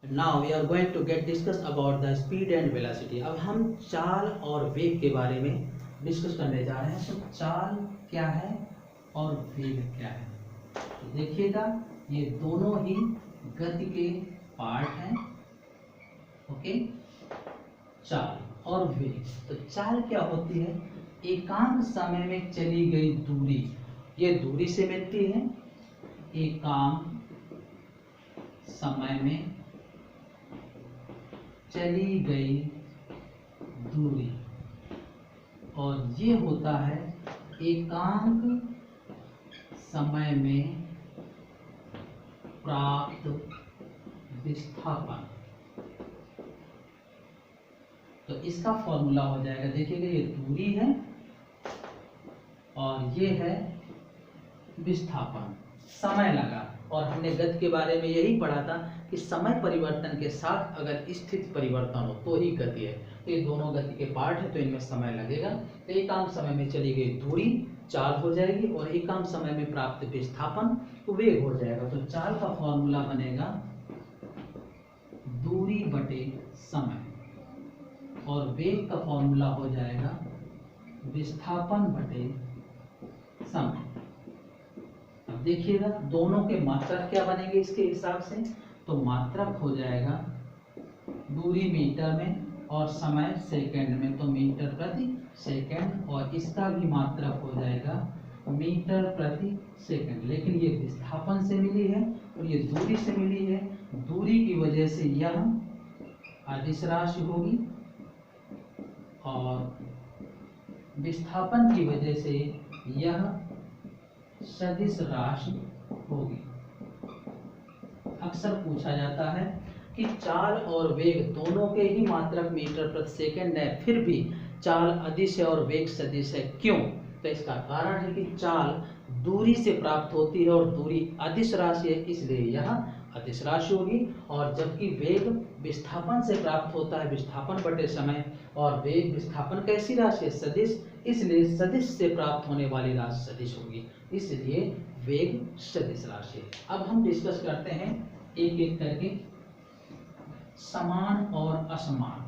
Now we are going to get discuss about the speed and velocity. अब हम चाल और वेग के बारे में डिस्कस करने जा रहे हैं। तो चाल क्या है और वेग क्या है, तो देखिएगा ये दोनों ही गति के पार्ट हैं। ओके, चाल और वेग। तो चाल क्या होती है? एकांक समय में चली गई दूरी, ये दूरी से मिलती है। एकांक समय में चली गई दूरी, और ये होता है एकांक समय में प्राप्त विस्थापन। तो इसका फॉर्मूला हो जाएगा, देखिएगा ये दूरी है और ये है विस्थापन। समय लगा, और हमने गति के बारे में यही पढ़ा था कि समय परिवर्तन के साथ अगर स्थिति परिवर्तन हो तो ही गति है। तो ये दोनों गति के पार्ट है, तो इनमें समय लगेगा। तो एकांक समय में चली गई दूरी चाल हो जाएगी, और एकांक समय में प्राप्त विस्थापन तो वेग हो जाएगा। तो चाल का फॉर्मूला बनेगा दूरी बटे समय, और वेग का फॉर्मूला हो जाएगा विस्थापन बटे समय। अब देखिएगा दोनों के मात्रक क्या बनेंगे इसके हिसाब से। तो मात्रक हो जाएगा दूरी मीटर में और समय सेकंड में, तो मीटर प्रति सेकंड, और इसका भी मात्रक हो जाएगा मीटर प्रति सेकंड। लेकिन ये विस्थापन से मिली है और ये दूरी से मिली है। दूरी की वजह से यह अदिश राशि होगी और विस्थापन की वजह से यह सदिश राशि होगी। अक्सर पूछा जाता है कि चाल और वेग दोनों के ही मात्रक मीटर प्रति सेकंड है, फिर भी चाल अदिश है और वेग सदिश है, क्यों? तो इसका कारण है कि चाल दूरी से प्राप्त होती है और दूरी अदिश राशि है, इसलिए यह अदिश राशि होगी। और जबकि वेग विस्थापन से प्राप्त होता है, विस्थापन बटे समय, और वेग विस्थापन कैसी राशि है? सदिश, इसलिए सदिश से प्राप्त होने वाली राशि सदिश होगी, इसलिए वेग सदिश राशि। अब हम डिस्कस करते हैं एक एक करके समान और असमान।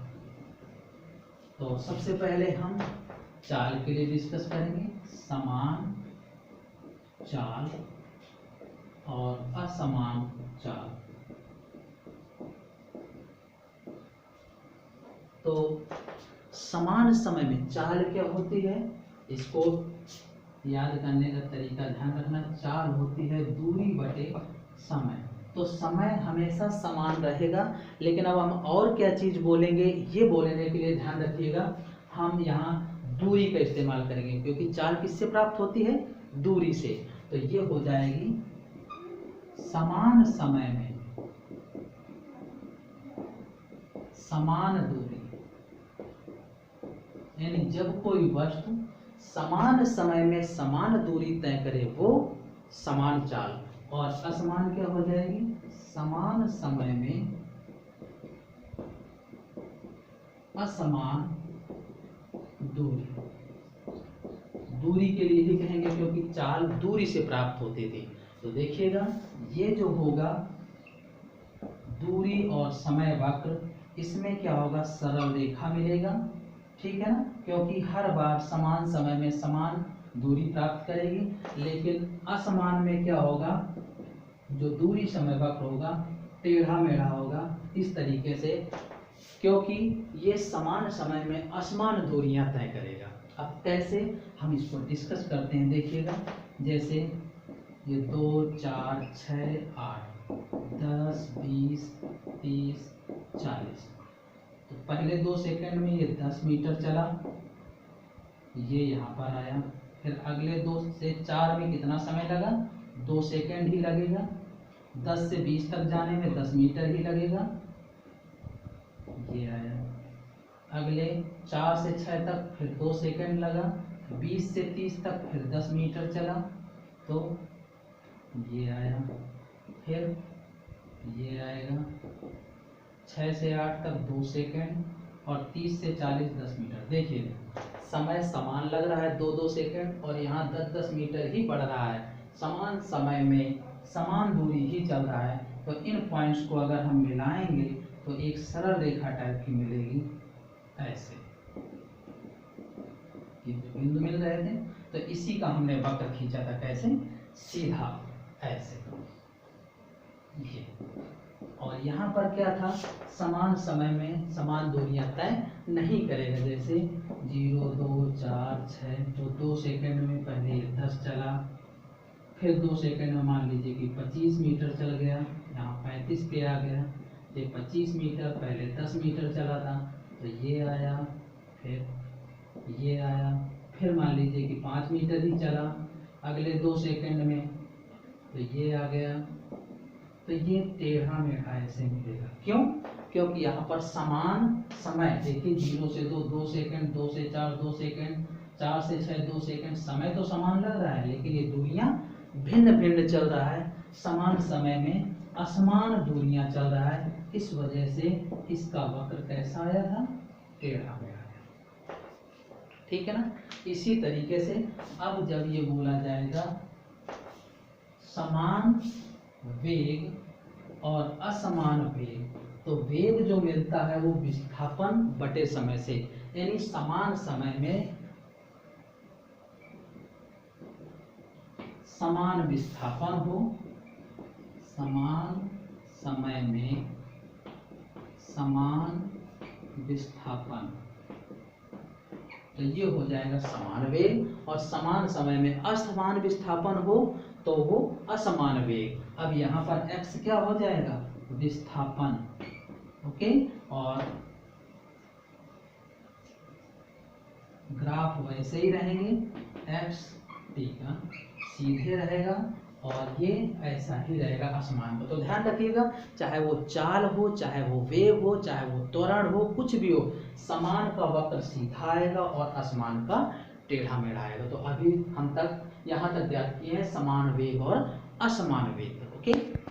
तो सबसे पहले हम चाल के लिए डिस्कस करेंगे, समान चाल और असमान चाल। तो समान समय में चाल क्या होती है, इसको याद करने का तरीका ध्यान रखना। चाल होती है दूरी बटे समय। तो समय हमेशा समान रहेगा, लेकिन अब हम और क्या चीज बोलेंगे ये बोलने के लिए ध्यान रखिएगा, हम यहाँ दूरी का इस्तेमाल करेंगे, क्योंकि चाल किससे प्राप्त होती है? दूरी से। तो ये हो जाएगी समान समय में समान दूरी, यानी जब कोई वस्तु समान समय में समान दूरी तय करे वो समान चाल। और असमान क्या हो जाएगी? समान समय में असमान दूरी। दूरी के लिए ही कहेंगे क्योंकि चाल दूरी से प्राप्त होती थी। तो देखिएगा ये जो होगा दूरी और समय वक्र, इसमें क्या होगा? सरल रेखा मिलेगा, ठीक है ना, क्योंकि हर बार समान समय में समान दूरी प्राप्त करेगी। लेकिन असमान में क्या होगा? जो दूरी समय वक्र होगा टेढ़ा मेढ़ा होगा, इस तरीके से, क्योंकि ये समान समय में असमान दूरियां तय करेगा। अब कैसे, हम इसको डिस्कस करते हैं। देखिएगा जैसे ये 2, 4, 6, 8, 10, 20, 30, 40। तो पहले 2 सेकंड में ये 10 मीटर चला, ये यहाँ पर आया। फिर अगले 2 से 4 में कितना समय लगा? 2 सेकंड ही लगेगा। 10 से 20 तक जाने में 10 मीटर ही लगेगा, ये आया। अगले 4 से 6 तक फिर 2 सेकंड लगा। 20 से 30 तक फिर 10 मीटर चला, तो ये आया। फिर ये आएगा। 6 से 8 तक 2 सेकंड, और 30 से 40 10 मीटर। देखिए समय समान लग रहा है 2-2 सेकंड, और यहाँ 10-10 मीटर ही बढ़ रहा है। समान समय में समान दूरी ही चल रहा है, तो इन पॉइंट्स को अगर हम मिलाएंगे तो एक सरल रेखा टाइप की मिलेगी ऐसे, ये जो बिंदु मिल रहे थे तो इसी का हमने वक्र खींचा था, कैसे, सीधा ऐसे ये। और यहाँ पर क्या था, समान समय में समान दूरियां तय नहीं करेगा, जैसे 0, 2, 4, 6, तो 2 सेकंड में पहले 10 चला, फिर 2 सेकंड में मान लीजिए कि 25 मीटर चल गया, यहाँ 35 पे आ गया, ये 25 मीटर, पहले 10 मीटर चला था तो ये आया, फिर ये आया, फिर मान लीजिए कि 5 मीटर ही चला अगले 2 सेकंड में तो ये आ गया, तो ये टेढ़ा मेढ़ा ऐसे मिलेगा। क्यों? क्योंकि यहाँ पर समान समय, देखिए 0 से 2 2 सेकंड, 2 से 4 2 सेकंड, 4 से 6 2 सेकंड, समय तो समान लग रहा है लेकिन ये दूरियां भिन्न भिन्न चल रहा है, समान समय में असमान दूरियां चल रहा है, इस वजह से इसका वक्र कैसा आया था, टेढ़ा में आया। ठीक है ना। इसी तरीके से अब जब ये बोला जाएगा समान वेग और असमान वेग, तो वेग जो मिलता है वो विस्थापन बटे समय से, यानी समान समय में समान विस्थापन हो, समान समय में समान विस्थापन, तो ये हो जाएगा समान वेग, और समान समय में असमान विस्थापन हो तो वो असमान वेग। अब यहाँ पर x क्या हो जाएगा, विस्थापन, ओके, और ग्राफ वैसे ही रहेंगे, x ठीक है सीधे रहेगा और ये ऐसा ही रहेगा असमान को। तो ध्यान रखिएगा, चाहे वो चाल हो, चाहे वो वेग हो, चाहे वो त्वरण हो, कुछ भी हो, समान का वक्र सीधा आएगा और असमान का टेढ़ा मेढ़ा आएगा। तो अभी हम तक यहाँ तक ज्ञात किए हैं समान वेग और असमान वेग, ओके।